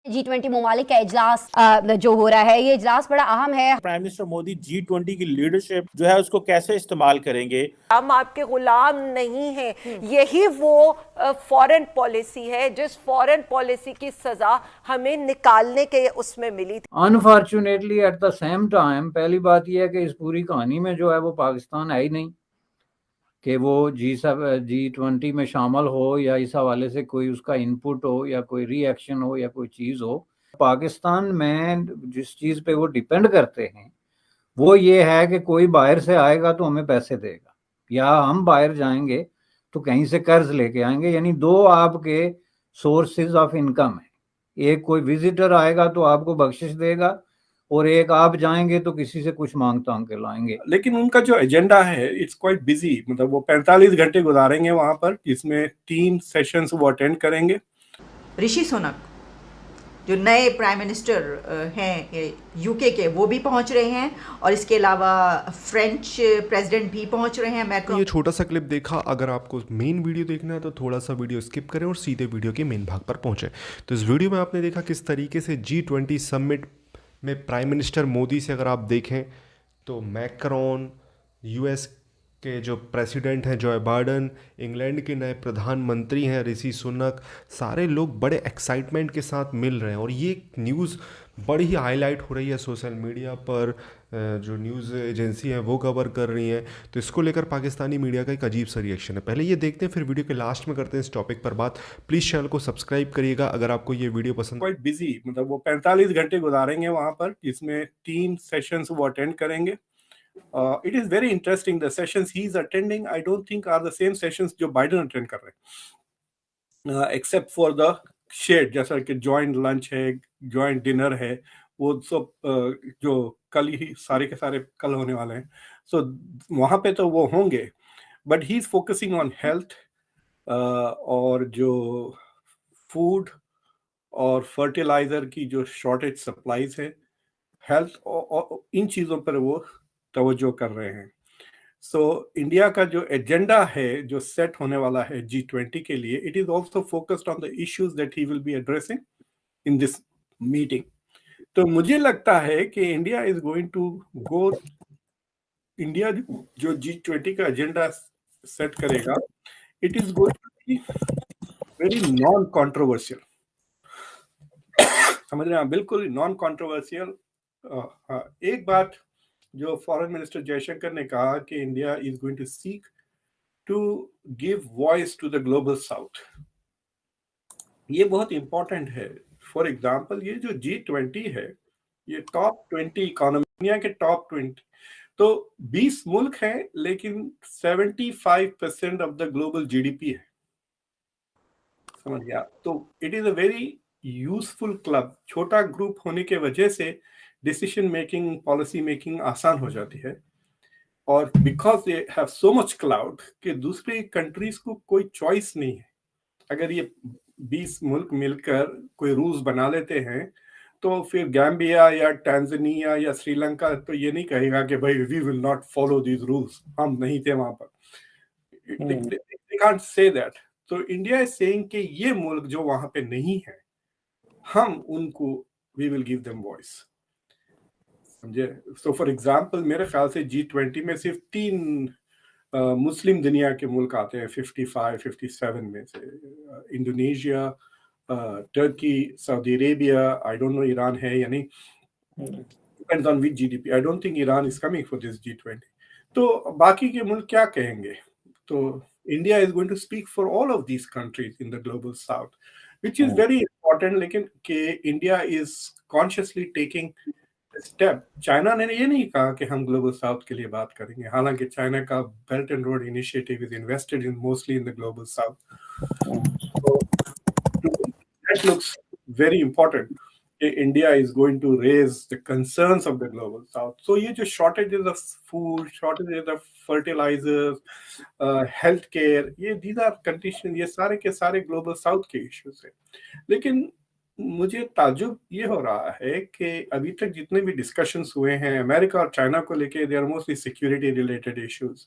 G20 ममालिक का इजलास जो हो रहा है, ये इजलास बड़ा अहम है। प्राइम मिनिस्टर मोदी G20 की लीडरशिप जो है उसको कैसे इस्तेमाल करेंगे। हम आपके गुलाम नहीं हैं। यही वो फॉरेन पॉलिसी है जिस फॉरेन पॉलिसी की सजा हमें निकालने के उसमें मिली थी। Unfortunately at the same time पहली बात यह है कि इस पूरी कहानी में जो है वो पाकिस्तान है ही नहीं कि वो G20 में शामिल हो या इस हवाले से कोई उसका इनपुट हो या कोई रिएक्शन हो या कोई चीज़ हो। पाकिस्तान में जिस चीज़ पे वो डिपेंड करते हैं वो ये है कि कोई बाहर से आएगा तो हमें पैसे देगा, या हम बाहर जाएंगे तो कहीं से कर्ज लेके आएंगे। यानी दो आपके सोर्सेज ऑफ इनकम है, एक कोई विजिटर आएगा तो आपको बख्शिश देगा और एक आप जाएंगे तो किसी से कुछ मांग तांग के लाएंगे। लेकिन उनका जो एजेंडा है इट्स क्वाइट बिजी, मतलब वो 45 घंटे गुजारेंगे वहां पर, जिसमें 3 सेशंस वो अटेंड करेंगे। ऋषि सुनक जो नए प्राइम मिनिस्टर हैं यूके के, वो भी पहुंच रहे हैं और इसके अलावा फ्रेंच प्रेसिडेंट भी पहुंच रहे हैं। मैक्रोन। ये छोटा सा क्लिप देखा। अगर आपको मेन वीडियो देखना है तो थोड़ा सा वीडियो स्किप करें और सीधे वीडियो के मेन भाग पर पहुंचे। तो इस वीडियो में आपने देखा किस तरीके से G20 समिट में प्राइम मिनिस्टर मोदी से अगर आप देखें तो मैक्रोन, यूएस के जो प्रेसिडेंट हैं जो बाइडन, इंग्लैंड के नए प्रधानमंत्री हैं ऋषि सुनक, सारे लोग बड़े एक्साइटमेंट के साथ मिल रहे हैं और ये न्यूज़ बड़ी ही हाईलाइट हो रही है सोशल मीडिया पर। जो न्यूज़ एजेंसी हैं वो कवर कर रही हैं। तो इसको लेकर पाकिस्तानी मीडिया का एक अजीब सा रिएक्शन है। पहले ये देखते हैं, फिर वीडियो के लास्ट में करते हैं इस टॉपिक पर बात। प्लीज़ चैनल को सब्सक्राइब करिएगा अगर आपको ये वीडियो पसंद। क्वाइट बिजी, मतलब वो 45 घंटे गुजारेंगे वहां पर, जिसमें 3 सेशंस वो अटेंड करेंगे। It is very interesting. The sessions he is attending, I don't think are the same sessions जो Biden attend कर रहे हैं, except for the shared, जैसा कि joint lunch है, joint dinner है, वो सब जो कल ही सारे के सारे कल होने वाले हैं। So वहाँ पे तो वो होंगे, but he is focusing on health और जो food और fertilizer की जो shortage supplies है, health और इन चीज़ों पर वो तवज्जो कर रहे हैं। सो इंडिया का जो एजेंडा है जो सेट होने वाला है G20 के लिए, it is also focused on the issues that he will be addressing in this meeting. तो मुझे लगता है कि India is going to go, India जो G20 का एजेंडा सेट करेगा, it is going to be very non controversial. समझ रहे हैं, बिल्कुल नॉन कॉन्ट्रोवर्शियल। एक बात जो फॉरेन मिनिस्टर जयशंकर ने कहा कि India is going to seek to give voice to the global south, ये बहुत इंपॉर्टेंट है। फॉर एग्जांपल ये जो G20 है, ये टॉप 20 इकोनॉमी, दुनिया के टॉप 20, तो 20 मुल्क हैं, लेकिन 75% ऑफ द ग्लोबल जीडीपी है। समझ गया? तो it is a very useful club. छोटा ग्रुप होने के वजह से डिसीजन मेकिंग, पॉलिसी मेकिंग आसान हो जाती है, और because they have so much cloud कि दूसरी कंट्रीज को कोई चॉइस नहीं है। अगर ये 20 मुल्क मिलकर कोई रूल्स बना लेते हैं तो फिर गैम्बिया या टैंजानिया या श्रीलंका तो ये नहीं कहेगा कि भाई we will not follow these rules, हम नहीं थे वहां पर। They can't say that. तो इंडिया इज सेइंग कि ये मुल्क जो वहां पे नहीं है, हम उनको we will give them voice. समझे? सो फॉर एग्जाम्पल मेरे ख्याल से G20 में सिर्फ 3 मुस्लिम दुनिया के मुल्क आते हैं 55-57 में से, Indonesia, Turkey, Saudi Arabia, I don't know Iran है या नहीं, depends on which GDP. I don't think Iran is coming for this G20। तो बाकी के मुल्क क्या कहेंगे? तो India is going to speak for all of these countries in the global south, which is very important. लेकिन कि India is consciously taking step. China ने ये नहीं कहा कि हम ग्लोबल साउथ के लिए बात करेंगे, हालांकि चाइना का belt and road initiative is invested in mostly in the global south. That looks very important कि India is going to raise the concerns of the global south. So ये जो shortages of food, shortages of fertilisers, health care, ये these are condition, ये सारे के सारे global south के issues हैं। लेकिन मुझे ताज्जुब ये हो रहा है कि अभी तक जितने भी डिस्कशंस हुए हैं अमेरिका और चाइना को लेके, they are mostly security related issues,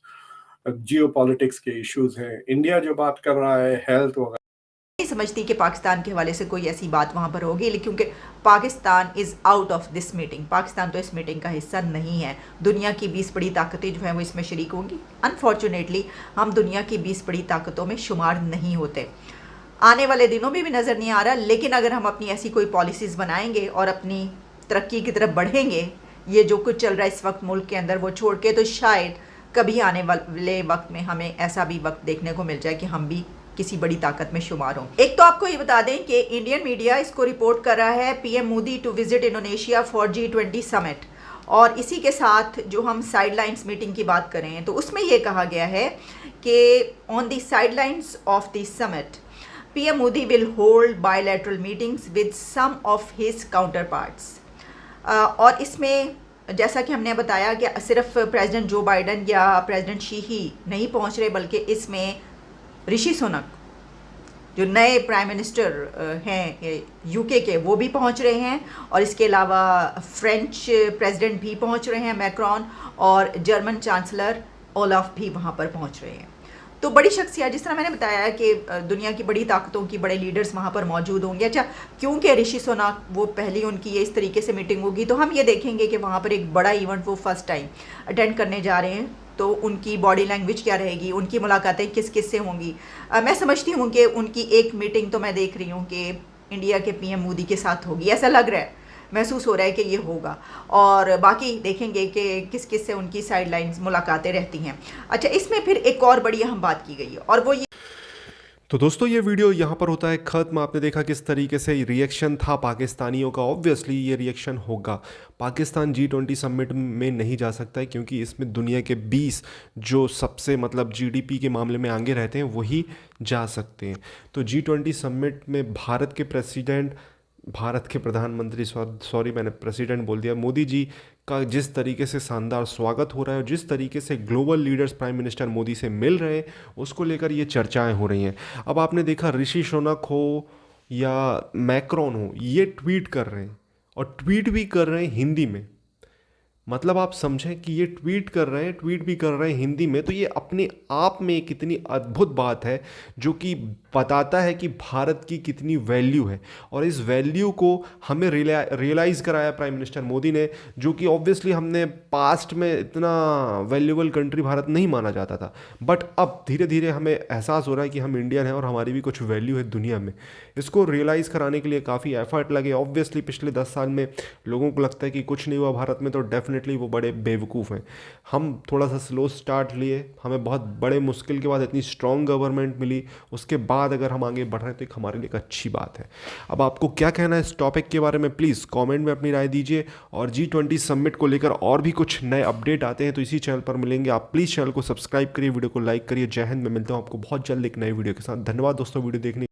geopolitics के इश्यूज हैं। इंडिया जो बात कर रहा है हेल्थ वगैरह, समझती कि पाकिस्तान के हवाले से कोई ऐसी बात वहाँ पर होगी, लेकिन क्योंकि Pakistan is out of this meeting, Pakistan तो इस मीटिंग का हिस्सा नहीं है। दुनिया की 20 बड़ी ताकतें जो हैं वो इसमें शरीक होंगी। अनफॉर्चुनेटली हम दुनिया की 20 बड़ी ताकतों में शुमार नहीं होते। आने वाले दिनों में भी नज़र नहीं आ रहा, लेकिन अगर हम अपनी ऐसी कोई पॉलिसीज़ बनाएंगे और अपनी तरक्की की तरफ बढ़ेंगे, ये जो कुछ चल रहा है इस वक्त मुल्क के अंदर वो छोड़ के, तो शायद कभी आने वाले वक्त में हमें ऐसा भी वक्त देखने को मिल जाए कि हम भी किसी बड़ी ताकत में शुमार हों। एक तो आपको ये बता दें कि इंडियन मीडिया इसको रिपोर्ट कर रहा है PM Modi to visit Indonesia for G20 summit, और इसी के साथ जो हम साइडलाइंस मीटिंग की बात करें तो उसमें ये कहा गया है कि on the sidelines of the summit PM Modi will hold bilateral meetings with some of his counterparts. और इसमें जैसा कि हमने बताया कि सिर्फ प्रेसिडेंट जो बाइडन या प्रेसिडेंट शी ही नहीं पहुंच रहे, बल्कि इसमें ऋषि सुनक जो नए प्राइम मिनिस्टर हैं यूके के, वो भी पहुंच रहे हैं, और इसके अलावा फ्रेंच प्रेसिडेंट भी पहुंच रहे हैं मैक्रॉन, और जर्मन चांसलर ओलाफ भी वहां पर पहुंच रहे हैं। तो बड़ी शख्सियत, जिस तरह मैंने बताया कि दुनिया की बड़ी ताकतों की बड़े लीडर्स वहाँ पर मौजूद होंगे। अच्छा, क्योंकि ऋषि सुनक वो पहली उनकी ये इस तरीके से मीटिंग होगी, तो हम ये देखेंगे कि वहाँ पर एक बड़ा इवेंट वो फर्स्ट टाइम अटेंड करने जा रहे हैं, तो उनकी बॉडी लैंग्वेज क्या रहेगी, उनकी मुलाकातें किस किस से होंगी। मैं समझती हूँ कि उनकी एक मीटिंग तो मैं देख रही हूँ कि इंडिया के पीएम मोदी के साथ होगी, ऐसा लग रहा है, महसूस हो रहा है कि ये होगा, और बाकी देखेंगे कि किस किस से उनकी साइडलाइंस मुलाकातें रहती हैं। अच्छा, इसमें फिर एक और बड़ी अहम बात की गई है, और वो ये। तो दोस्तों ये वीडियो यहाँ पर होता है ख़त्म। आपने देखा किस तरीके से रिएक्शन था पाकिस्तानियों का। ऑब्वियसली ये रिएक्शन होगा। पाकिस्तान G20 समिट में नहीं जा सकता है, क्योंकि इसमें दुनिया के 20 जो सबसे मतलब GDP के मामले में आगे रहते हैं वही जा सकते हैं। तो G20 समिट में भारत के प्रधानमंत्री, सॉरी मैंने प्रेसिडेंट बोल दिया, मोदी जी का जिस तरीके से शानदार स्वागत हो रहा है और जिस तरीके से global leaders prime minister Modi से मिल रहे हैं, उसको लेकर ये चर्चाएं हो रही हैं। अब आपने देखा ऋषि सुनक हो या मैक्रॉन हो, ये ट्वीट कर रहे हैं, और ट्वीट भी कर रहे हैं हिंदी में। मतलब आप समझें कि ये ट्वीट भी कर रहे हैं हिंदी में, तो ये अपने आप में कितनी अद्भुत बात है, जो कि बताता है कि भारत की कितनी वैल्यू है। और इस वैल्यू को हमें रियलाइज़ कराया प्राइम मिनिस्टर मोदी ने, जो कि ऑब्वियसली हमने पास्ट में इतना वैल्यूबल कंट्री भारत नहीं माना जाता था, बट अब धीरे धीरे हमें एहसास हो रहा है कि हम इंडियन हैं और हमारी भी कुछ वैल्यू है दुनिया में। इसको रियलाइज़ कराने के लिए काफ़ी एफर्ट लगे। ऑब्वियसली पिछले 10 साल में लोगों को लगता है कि कुछ नहीं हुआ भारत में, तो डेफिनेटली वो बड़े बेवकूफ़ हैं। हम थोड़ा सा स्लो स्टार्ट लिए, हमें बहुत बड़े मुश्किल के बाद इतनी स्ट्रॉन्ग गवर्नमेंट मिली, उसके बाद अगर हम आगे बढ़ रहे हैं तो एक हमारे लिए एक अच्छी बात है। अब आपको क्या कहना है इस टॉपिक के बारे में, प्लीज़ कमेंट में अपनी राय दीजिए। और G20 समिट को लेकर और भी कुछ नए अपडेट आते हैं तो इसी चैनल पर मिलेंगे। आप प्लीज़ चैनल को सब्सक्राइब करिए, वीडियो को लाइक करिए। जय हिंद। मैं मिलता हूँ आपको बहुत जल्द एक नई वीडियो के साथ। धन्यवाद दोस्तों वीडियो देखने।